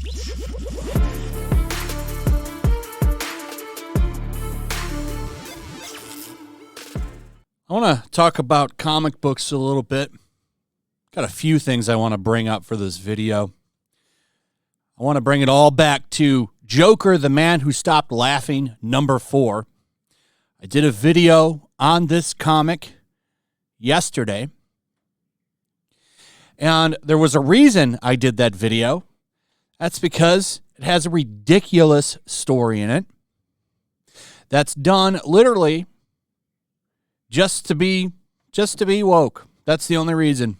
I want to talk about comic books a little bit. Got a few things I want to bring up for this video. I want to bring it all back to Joker, the Man Who Stopped Laughing, number 4. I did a video on this comic yesterday. And there was a reason I did that video. That's because it has a ridiculous story in it that's done literally just to be woke. That's the only reason.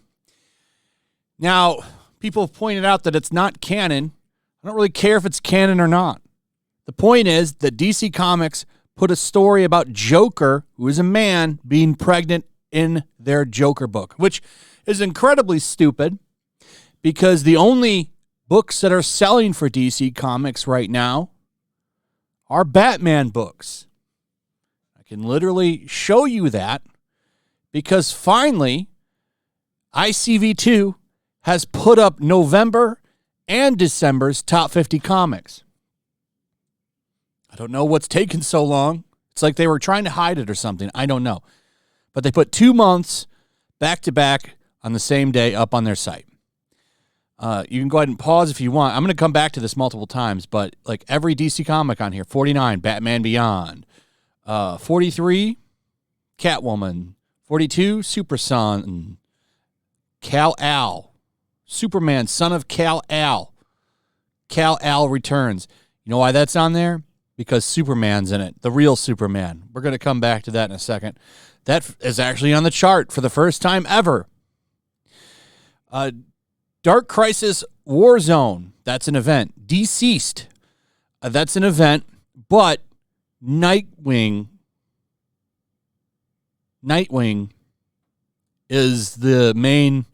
Now, people have pointed out that it's not canon. I don't really care if it's canon or not. The point is that DC Comics put a story about Joker, who is a man, being pregnant in their Joker book, which is incredibly stupid because the only books that are selling for DC Comics right now are Batman books. I can literally show you that because finally ICV2 has put up November and December's top 50 comics. I don't know what's taken so long. It's like they were trying to hide it or something. I don't know. But they put 2 months back to back on the same day up on their site. You can go ahead and pause if you want. I'm going to come back to this multiple times, but like every DC comic on here, 49, Batman Beyond. 43, Catwoman. 42, Super Son. Kal-El. Superman, son of Kal-El. Kal-El returns. You know why that's on there? Because Superman's in it. The real Superman. We're going to come back to that in a second. That is actually on the chart for the first time ever. Dark Crisis Warzone. That's an event. Deceased. That's an event. But Nightwing is the main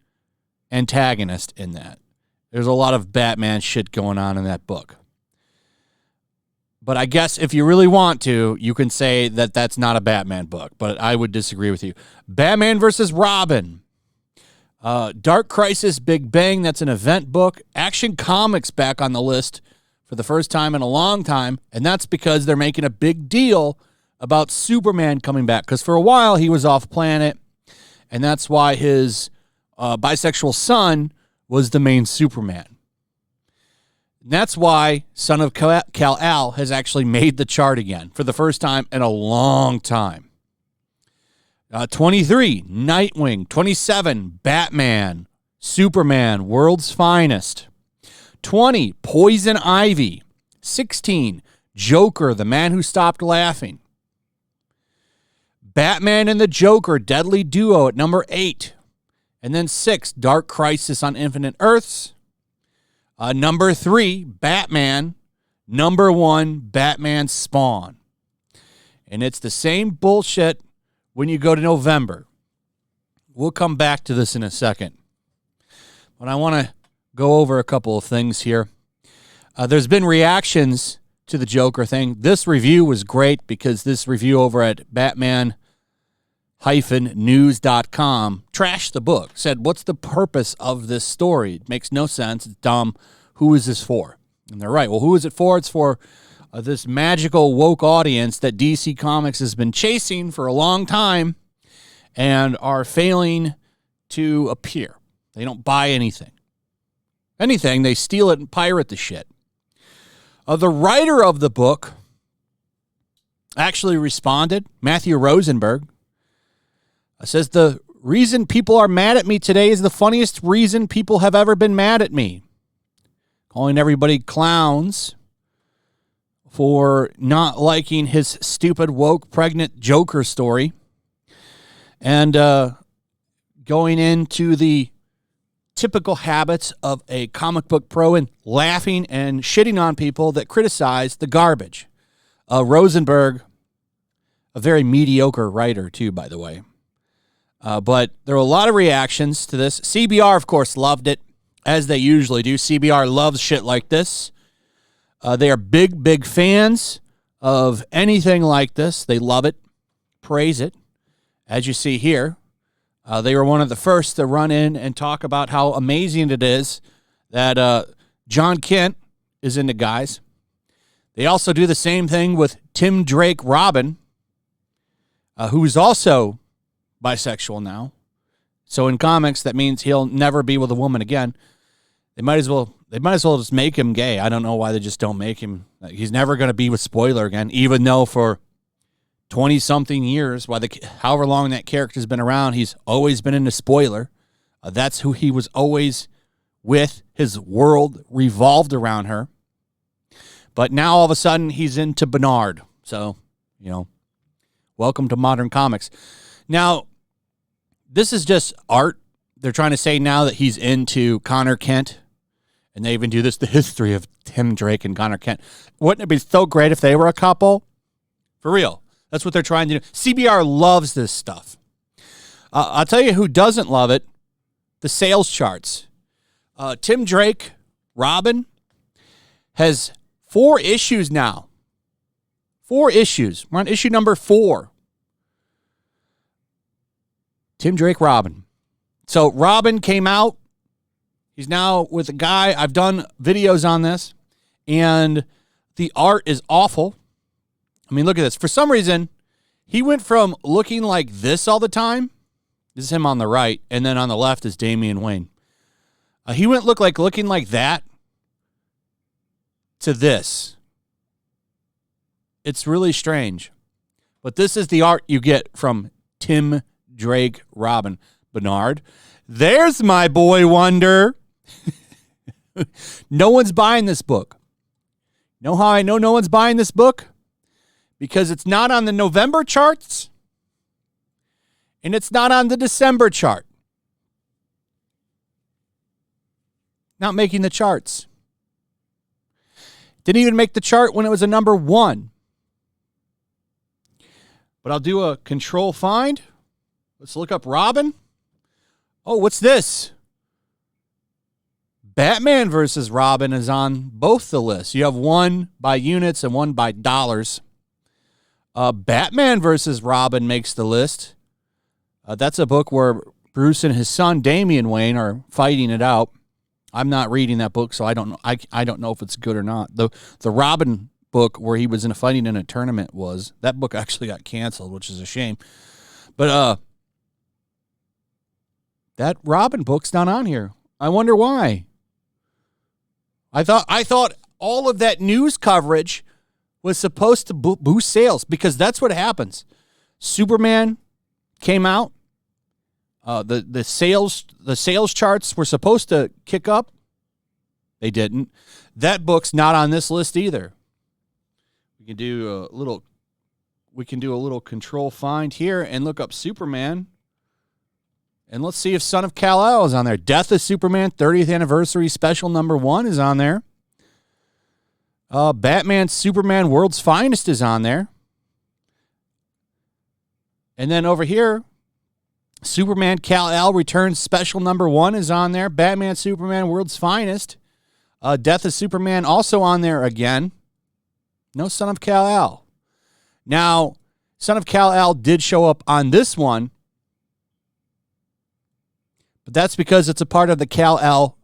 antagonist in that. There's a lot of Batman shit going on in that book. But I guess if you really want to, you can say that that's not a Batman book, but I would disagree with you. Batman versus Robin. Dark Crisis Big Bang, that's an event book. Action Comics back on the list for the first time in a long time, and that's because they're making a big deal about Superman coming back, because for a while he was off planet, and that's why his bisexual son was the main Superman. And that's why Son of Kal-El has actually made the chart again for the first time in a long time. 23, Nightwing. 27, Batman. Superman, World's Finest. 20, Poison Ivy. 16, Joker, the Man Who Stopped Laughing. Batman and the Joker, Deadly Duo at number 8. And then 6, Dark Crisis on Infinite Earths. Number 3, Batman. Number 1, Batman Spawn. And it's the same bullshit when you go to November. We'll come back to this in a second. But I want to go over a couple of things here. There's been reactions to the Joker thing. This review was great because this review over at Batman-news.com trashed the book. Said, what's the purpose of this story? It makes no sense. It's dumb. Who is this for? And they're right. Well, who is it for? It's for this magical woke audience that DC Comics has been chasing for a long time and are failing to appear. They don't buy anything. Anything, they steal it and pirate the shit. The writer of the book actually responded, Matthew Rosenberg, says, the reason people are mad at me today is the funniest reason people have ever been mad at me. Calling everybody clowns for not liking his stupid, woke, pregnant Joker story. And going into the typical habits of a comic book pro and laughing and shitting on people that criticize the garbage. Rosenberg, a very mediocre writer, too, by the way. But there were a lot of reactions to this. CBR, of course, loved it, as they usually do. CBR loves shit like this. They are big, big fans of anything like this. They love it, praise it. As you see here, they were one of the first to run in and talk about how amazing it is that John Kent is into guys. They also do the same thing with Tim Drake Robin, who is also bisexual now. So in comics, that means he'll never be with a woman again. They might as well just make him gay. I don't know why they just don't make him. He's never going to be with Spoiler again, even though for 20-something years, however long that character's been around, he's always been into Spoiler. That's who he was always with. His world revolved around her. But now all of a sudden he's into Bernard. So, welcome to modern comics. Now, this is just art. They're trying to say now that he's into Connor Kent. And they even do this, the history of Tim Drake and Connor Kent. Wouldn't it be so great if they were a couple? For real. That's what they're trying to do. CBR loves this stuff. I'll tell you who doesn't love it. The sales charts. Tim Drake, Robin, has 4 issues now. 4 issues. We're on issue number 4. Tim Drake, Robin. So Robin came out. He's now with a guy. I've done videos on this. And the art is awful. I mean, look at this. For some reason, he went from looking like this all the time. This is him on the right. And then on the left is Damian Wayne. He went looking like that to this. It's really strange. But this is the art you get from Tim Drake Robin. Bernard, there's my boy Wonder. No one's buying this book. Know how I know no one's buying this book? Because it's not on the November charts and it's not on the December chart. Not making the charts. Didn't even make the chart when it was a number 1. But I'll do a control find. Let's look up Robin. Oh, what's this? Batman versus Robin is on both the lists. You have one by units and one by dollars. Batman versus Robin makes the list. That's a book where Bruce and his son Damian Wayne are fighting it out. I'm not reading that book, so I don't know. I don't know if it's good or not. The Robin book where he was fighting in a tournament that book actually got canceled, which is a shame. But that Robin book's not on here. I wonder why. I thought all of that news coverage was supposed to boost sales because that's what happens. Superman came out. The sales charts were supposed to kick up. They didn't. That book's not on this list either. We can do a little control find here and look up Superman. And let's see if Son of Kal-El is on there. Death of Superman 30th Anniversary Special number 1 is on there. Batman Superman World's Finest is on there. And then over here, Superman Kal-El Returns Special number 1 is on there. Batman Superman World's Finest. Death of Superman also on there again. No Son of Kal-El. Now, Son of Kal-El did show up on this one. But that's because it's a part of the Kal-El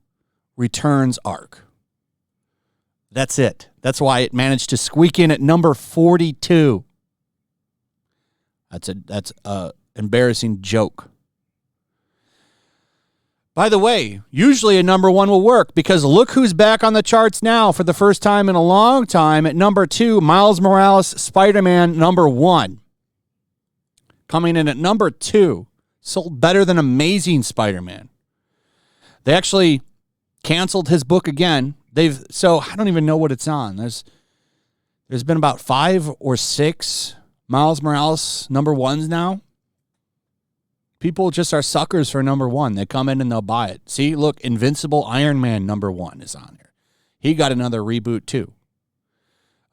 Returns arc. That's it. That's why it managed to squeak in at number 42. That's a embarrassing joke. By the way, usually a number 1 will work because look who's back on the charts now for the first time in a long time. At number 2, Miles Morales, Spider-Man number 1. Coming in at number 2. Sold better than Amazing Spider-Man. They actually canceled his book again. So I don't even know what it's on. There's been about 5 or 6 Miles Morales number 1s now. People just are suckers for number 1. They come in and they'll buy it. See, look, Invincible Iron Man number 1 is on here. He got another reboot too.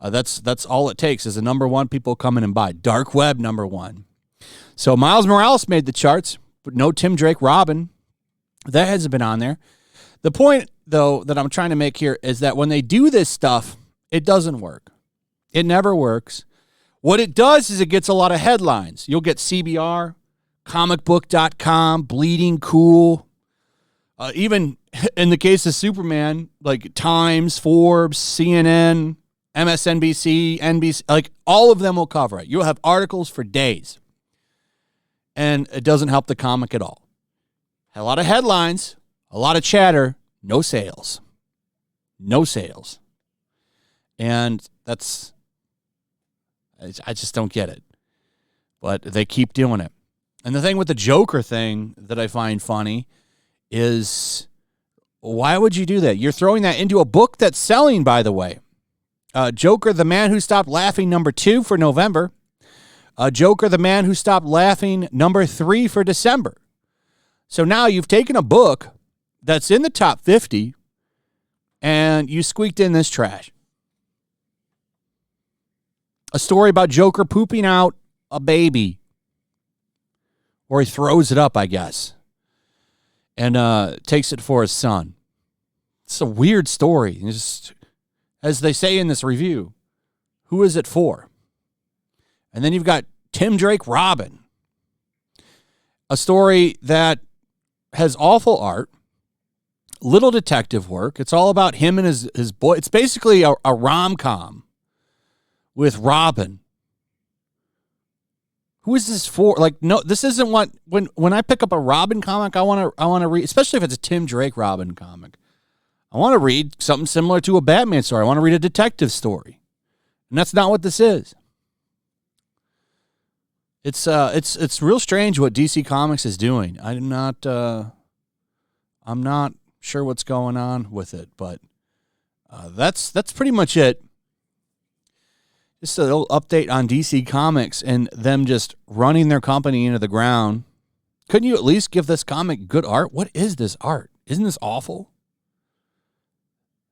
That's all it takes is a number 1 people come in and buy. Dark Web number 1. So Miles Morales made the charts, but no Tim Drake Robin. That hasn't been on there. The point, though, that I'm trying to make here is that when they do this stuff, it doesn't work. It never works. What it does is it gets a lot of headlines. You'll get CBR, comicbook.com, Bleeding Cool, Even in the case of Superman, like Times, Forbes, CNN, MSNBC, NBC, like all of them will cover it. You'll have articles for days. And it doesn't help the comic at all. A lot of headlines, a lot of chatter, no sales. No sales. And that's, I just don't get it. But they keep doing it. And the thing with the Joker thing that I find funny is, why would you do that? You're throwing that into a book that's selling, by the way. Joker, the Man Who Stopped Laughing, #2 for November. Joker, the Man Who Stopped Laughing, #3 for December. So now you've taken a book that's in the top 50 and you squeaked in this trash. A story about Joker pooping out a baby. Or he throws it up, I guess. And takes it for his son. It's a weird story. Just, as they say in this review, who is it for? And then you've got Tim Drake Robin. A story that has awful art, little detective work. It's all about him and his boy. It's basically a rom-com with Robin. Who is this for? Like, no, this isn't what, when I pick up a Robin comic, I want to read, especially if it's a Tim Drake Robin comic. I want to read something similar to a Batman story. I want to read a detective story. And that's not what this is. It's real strange what DC Comics is doing. I'm not sure what's going on with it, but that's pretty much it. Just a little update on DC Comics and them just running their company into the ground. Couldn't you at least give this comic good art? What is this art? Isn't this awful?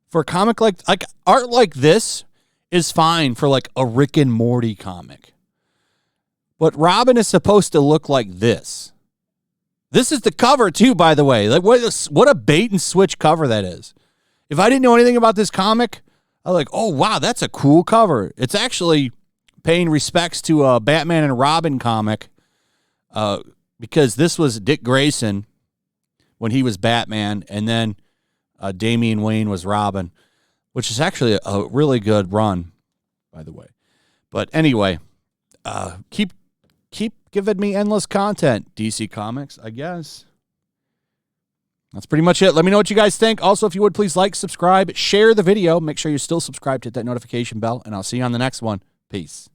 For a comic like art like this is fine for like a Rick and Morty comic. But Robin is supposed to look like this. This is the cover too, by the way. Like what a bait and switch cover that is. If I didn't know anything about this comic, I was like, oh, wow, that's a cool cover. It's actually paying respects to a Batman and Robin comic because this was Dick Grayson when he was Batman, and then Damian Wayne was Robin, which is actually a really good run, by the way. But anyway, keep giving me endless content, DC Comics, I guess. That's pretty much it. Let me know what you guys think. Also, if you would, please like, subscribe, share the video. Make sure you're still subscribed, hit that notification bell, and I'll see you on the next one. Peace.